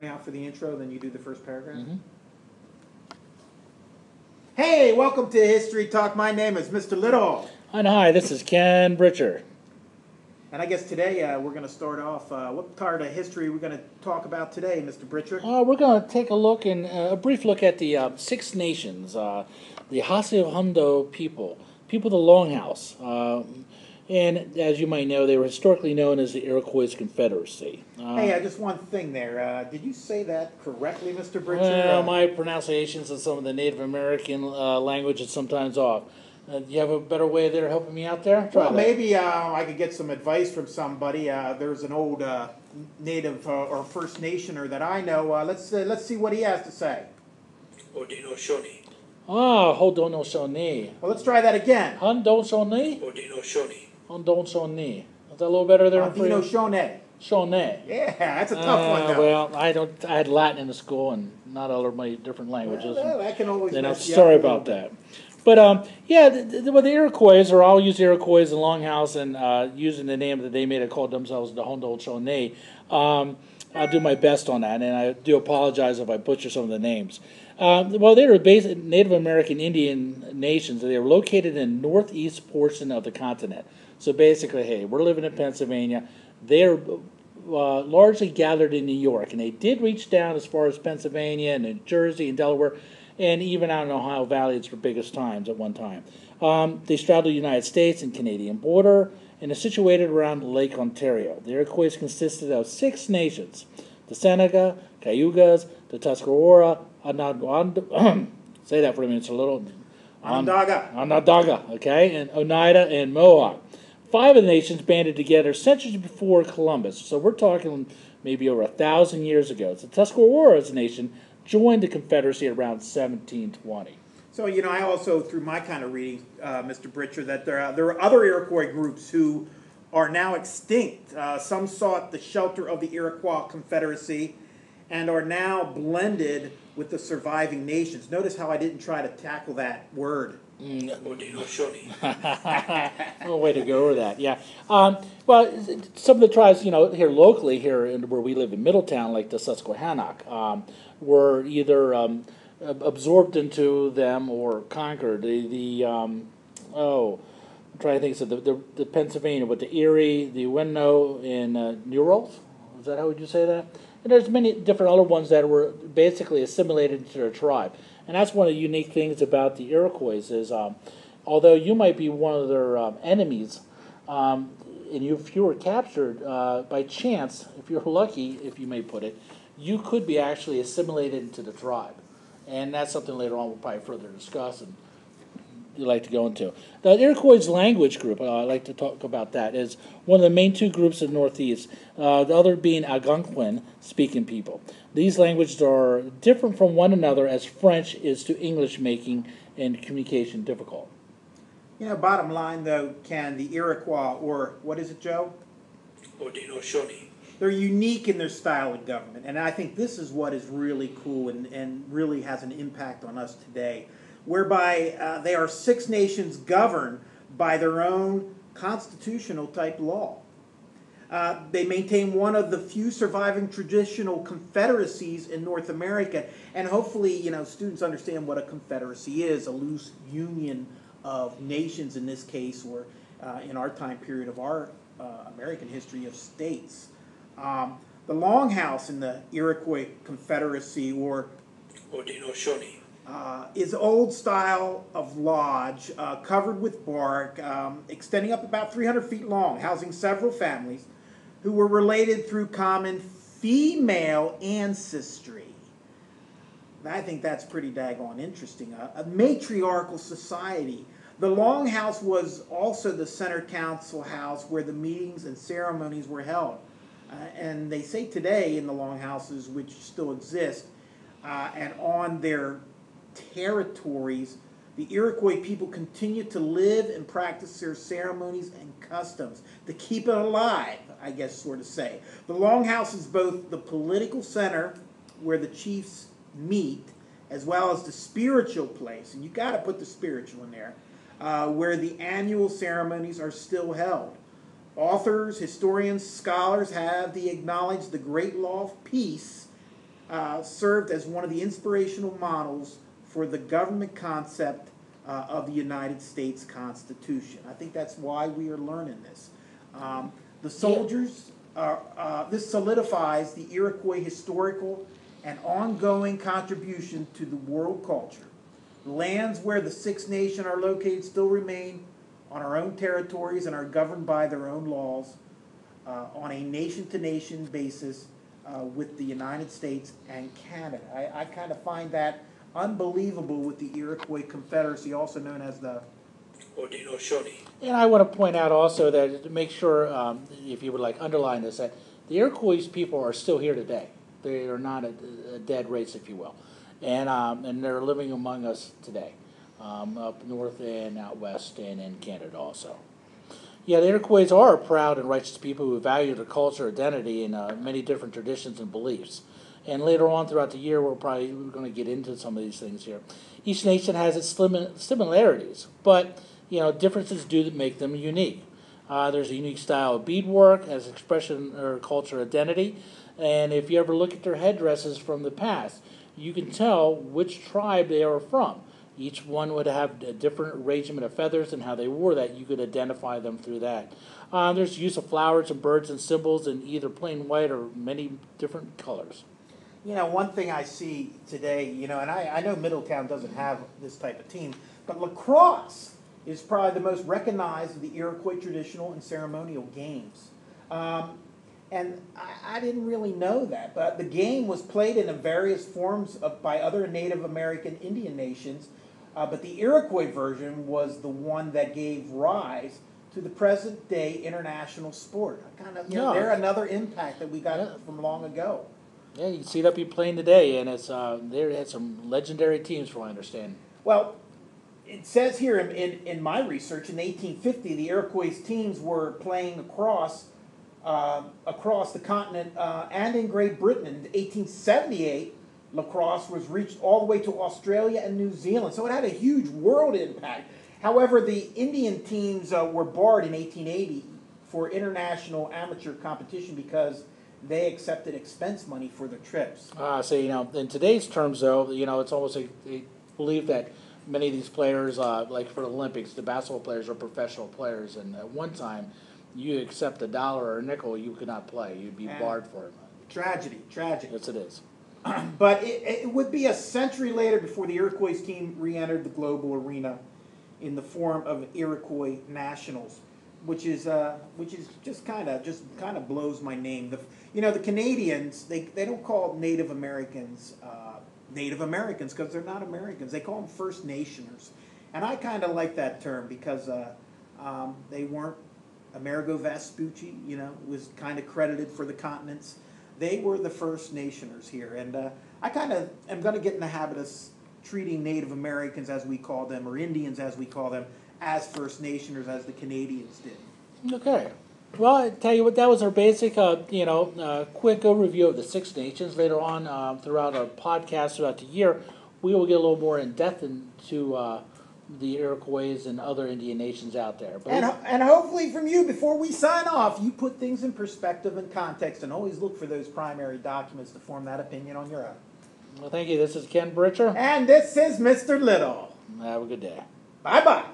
Out for the intro, then you do the first paragraph. Mm-hmm. Hey, welcome to History Talk. My name is Mr. Little. And hi, this is Ken Britcher. And I guess today we're going to start off. What part of history are we going to talk about today, Mr. Britcher? We're going to take a look a brief look at the Six Nations, the Hacienda people of the Longhouse. And as you might know, they were historically known as the Iroquois Confederacy. Hey, just one thing there. Did you say that correctly, Mr. Britcher? Well, my pronunciations of some of the Native American language is sometimes off. Do you have a better way there helping me out there? Well, maybe I could get some advice from somebody. There's an old Native or First Nationer that I know. Let's see what he has to say. Odino Shoni. Haudenosaunee. Well, let's try that again. Haudenosaunee? Odino Shoni. Haudenosaunee. Is that a little better there? Haudenosaunee. Shone. Yeah, that's a tough one, though. Well, I had Latin in the school and not all of my different languages. Well, that can always I'm mess you sorry up about that. But, yeah, the Iroquois, or I'll use Iroquois in Longhouse and using the name that they made it called themselves the Haudenosaunee. I'll do my best on that, and I do apologize if I butcher some of the names. Well, they were Native American Indian nations. They were located in the northeast portion of the continent. So basically, hey, we're living in Pennsylvania. They're largely gathered in New York, and they did reach down as far as Pennsylvania and New Jersey and Delaware, and even out in Ohio Valley, it's their biggest times at one time. They straddle the United States and Canadian border, and are situated around Lake Ontario. The Iroquois consisted of 6 nations: the Seneca, Cayugas, the Tuscarora, say that for a minute, it's a little... Onondaga, okay, and Oneida and Mohawk. 5 of the nations banded together centuries before Columbus, so we're talking maybe over 1,000 years ago. So Tuscarora's nation joined the Confederacy around 1720. So, I also, through my kind of reading, Mr. Britcher, that there are other Iroquois groups who are now extinct. Some sought the shelter of the Iroquois Confederacy and are now blended with the surviving nations. Notice how I didn't try to tackle that word. Odino Shoni. Oh, way to go with that, yeah. Well, some of the tribes, here locally, where we live in Middletown, like the Susquehannock, were either absorbed into them or conquered. I'm trying to think. So the Pennsylvania, with the Erie, the Uinta, and New Orleans. Is that how would you say that? And there's many different other ones that were basically assimilated into their tribe. And that's one of the unique things about the Iroquois is, although you might be one of their enemies, and if you were captured by chance, if you're lucky, if you may put it, you could be actually assimilated into the tribe. And that's something later on we'll probably further discuss and you'd like to go into. The Iroquois language group, I'd like to talk about that, is one of the main 2 groups in the Northeast, the other being Algonquin-speaking people. These languages are different from one another as French is to English, making and communication difficult. Bottom line, though, Ken, the Iroquois, or what is it, Joe? Odino Shoni. They're unique in their style of government, and I think this is what is really cool and really has an impact on us today, whereby they are 6 nations governed by their own constitutional type law. They maintain one of the few surviving traditional confederacies in North America, and hopefully, students understand what a confederacy is, a loose union of nations in this case, or in our time period of our American history of states. The Longhouse in the Iroquois Confederacy, or Odino Shoni, is old style of lodge covered with bark, extending up about 300 feet long, housing several families who were related through common female ancestry. I think that's pretty daggone interesting. A matriarchal society. The Longhouse was also the center council house where the meetings and ceremonies were held. And they say today in the Longhouses, which still exist, and on their territories, the Iroquois people continue to live and practice their ceremonies and customs to keep it alive, I guess, sort of say. The Longhouse is both the political center where the chiefs meet, as well as the spiritual place, and you got to put the spiritual in there, where the annual ceremonies are still held. Authors, historians, scholars have acknowledged the great law of peace served as one of the inspirational models for the government concept of the United States Constitution. I think that's why we are learning this. The soldiers, this solidifies the Iroquois historical and ongoing contribution to the world culture. The lands where the Six Nations are located still remain on our own territories and are governed by their own laws on a nation-to-nation basis with the United States and Canada. I kind of find that unbelievable with the Iroquois Confederacy, also known as the Haudenosaunee. And I want to point out also that to make sure, if you would like underline this, that the Iroquois people are still here today. They are not a dead race, if you will, and they're living among us today, up north and out west and in Canada also. Yeah, the Iroquois are a proud and righteous people who value their culture, identity, and many different traditions and beliefs. And later on throughout the year, we're going to get into some of these things here. Each nation has its similarities, but differences do make them unique. There's a unique style of beadwork as expression or culture identity, and if you ever look at their headdresses from the past, you can tell which tribe they are from. Each one would have a different arrangement of feathers and how they wore that. You could identify them through that. There's use of flowers and birds and symbols in either plain white or many different colors. One thing I see today, and I know Middletown doesn't have this type of team, but lacrosse is probably the most recognized of the Iroquois traditional and ceremonial games. And I didn't really know that, but the game was played in various forms by other Native American Indian nations, but the Iroquois version was the one that gave rise to the present-day international sport. They're another impact that we got from long ago. Yeah, you can see it up here playing today, and it's they had some legendary teams, from what I understand. Well, it says here in my research, in 1850, the Iroquois teams were playing across the continent and in Great Britain. In 1878, lacrosse was reached all the way to Australia and New Zealand, so it had a huge world impact. However, the Indian teams were barred in 1880 for international amateur competition because they accepted expense money for their trips. So, in today's terms, though, it's almost they believe that many of these players, like for the Olympics, the basketball players are professional players, and at one time, you accept $1 or a nickel, you could not play. You'd be barred for it. Tragedy. Yes, it is. But it would be a century later before the Iroquois team re-entered the global arena in the form of Iroquois Nationals, which is just kind of blows my name. The Canadians, they don't call Native Americans Native Americans because they're not Americans. They call them First Nationers, and I kind of like that term because they weren't. Amerigo Vespucci, was kind of credited for the continents. They were the First Nationers here, and I kind of am going to get in the habit of treating Native Americans, as we call them, or Indians, as we call them, as First Nationers, as the Canadians did. Okay. Well, I tell you what, that was our basic, quick overview of the Six Nations. Later on, throughout our podcast throughout the year, we will get a little more in depth into the Iroquois and other Indian nations out there. But and hopefully from you, before we sign off, you put things in perspective and context, and always look for those primary documents to form that opinion on your own. Well, thank you. This is Ken Britcher. And this is Mr. Little. Have a good day. Bye-bye.